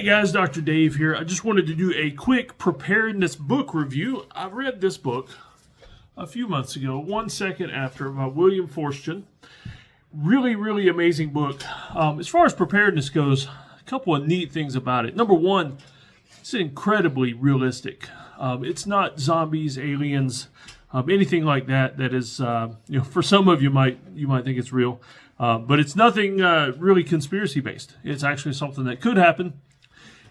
Hey guys, Dr. Dave here. I just wanted to do a quick preparedness book review. I read this book a few months ago, 1 Second After, by William Forstchen. Really amazing book. As far as preparedness goes, a couple of neat things about it. Number one, it's incredibly realistic. It's not zombies, aliens, anything like that. That is, for some of you might think it's real, but it's nothing really conspiracy based. It's actually something that could happen.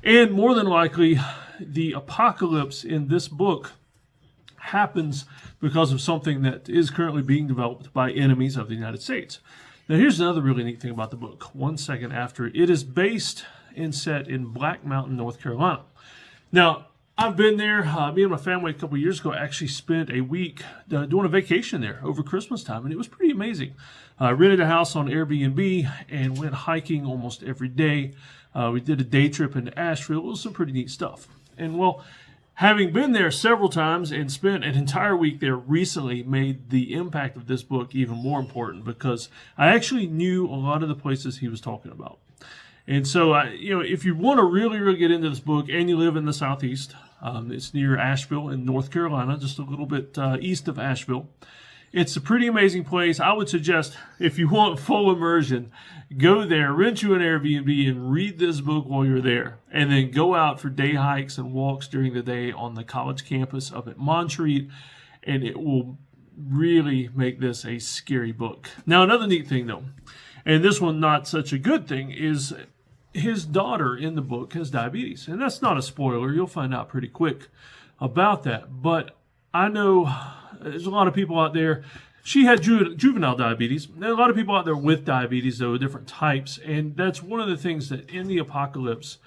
And more than likely, the apocalypse in this book happens because of something that is currently being developed by enemies of the United States. Now, here's another really neat thing about the book. 1 Second After. It is based and set in Black Mountain, North Carolina. Now, I've been there. Me and my family a couple of years ago actually spent a week doing a vacation there over Christmas time, and it was pretty amazing. I rented a house on Airbnb and went hiking almost every day. We did a day trip into Asheville. It was some pretty neat stuff. And well, having been there several times and spent an entire week there recently made the impact of this book even more important because I actually knew a lot of the places he was talking about. And so, if you want to really get into this book and you live in the Southeast, it's near Asheville in North Carolina, just a little bit east of Asheville. It's a pretty amazing place. I would suggest if you want full immersion, go there, rent you an Airbnb, and read this book while you're there. And then go out for day hikes and walks during the day on the college campus up at Montreat, and it will really make this a scary book. Now, another neat thing, though, and this one not such a good thing, is his daughter in the book has diabetes. And that's not a spoiler. You'll find out pretty quick about that. But I know there's a lot of people out there. She had juvenile diabetes. There are a lot of people out there with diabetes, though, different types. And that's one of the things that in the apocalypse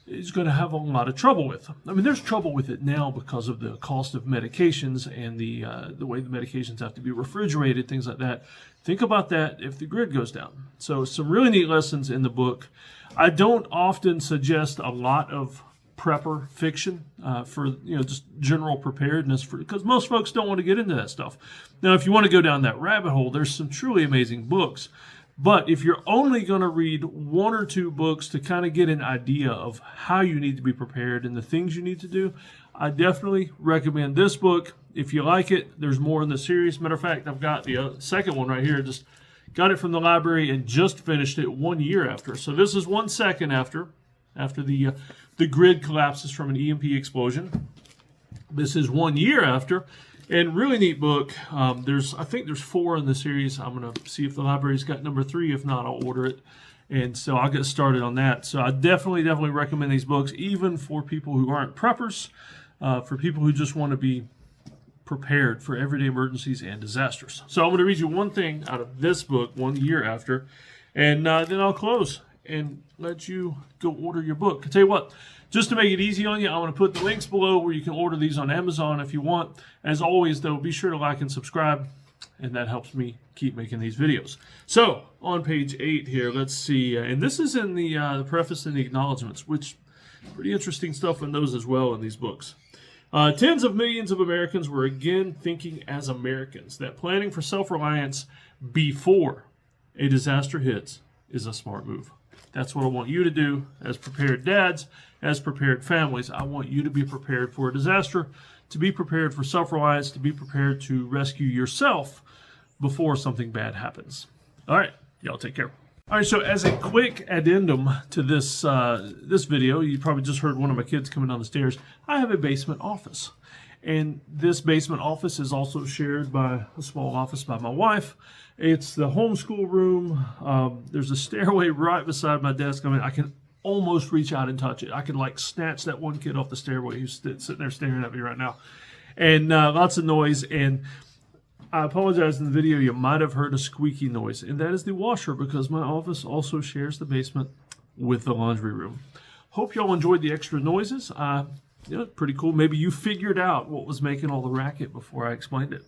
is going to have a lot of trouble with. I mean, there's trouble with it now because of the cost of medications and the way the medications have to be refrigerated, things like that. Think about that if the grid goes down. So some really neat lessons in the book. I don't often suggest a lot of prepper fiction for just general preparedness because most folks don't want to get into that stuff. Now, if you want to go down that rabbit hole, there's some truly amazing books. But if you're only going to read one or two books to kind of get an idea of how you need to be prepared and the things you need to do, I definitely recommend this book. If you like it, there's more in the series. Matter of fact, I've got the second one right here. Just got it from the library and just finished it 1 year after. So this is 1 second after the grid collapses from an EMP explosion. This is 1 year after. And really neat book. I think there's 4 in the series. I'm going to see if the library's got number 3. If not, I'll order it. And so I'll get started on that. So I definitely recommend these books, even for people who aren't preppers, for people who just want to be prepared for everyday emergencies and disasters. So I'm going to read you one thing out of this book, 1 year after, and then I'll close and let you go order your book. I tell you what, just to make it easy on you, I'm going to put the links below where you can order these on Amazon if you want. As always, though, be sure to like and subscribe, and that helps me keep making these videos. So, on page 8 here, let's see, and this is in the preface and the acknowledgments, which pretty interesting stuff in those as well in these books. Tens of millions of Americans were again thinking as Americans that planning for self-reliance before a disaster hits is a smart move. That's what I want you to do as prepared dads, as prepared families. I want you to be prepared for a disaster, to be prepared for self-reliance, to be prepared to rescue yourself before something bad happens. All right, y'all take care. All right, so as a quick addendum to this video, you probably just heard one of my kids coming down the stairs. I have a basement office. And this basement office is also shared by a small office by my wife. It's the homeschool room. There's a stairway right beside my desk. I mean, I can almost reach out and touch it. I can like snatch that one kid off the stairway who's sitting there staring at me right now. And lots of noise. And I apologize, in the video you might have heard a squeaky noise. And that is the washer because my office also shares the basement with the laundry room. Hope y'all enjoyed the extra noises. Pretty cool. Maybe you figured out what was making all the racket before I explained it.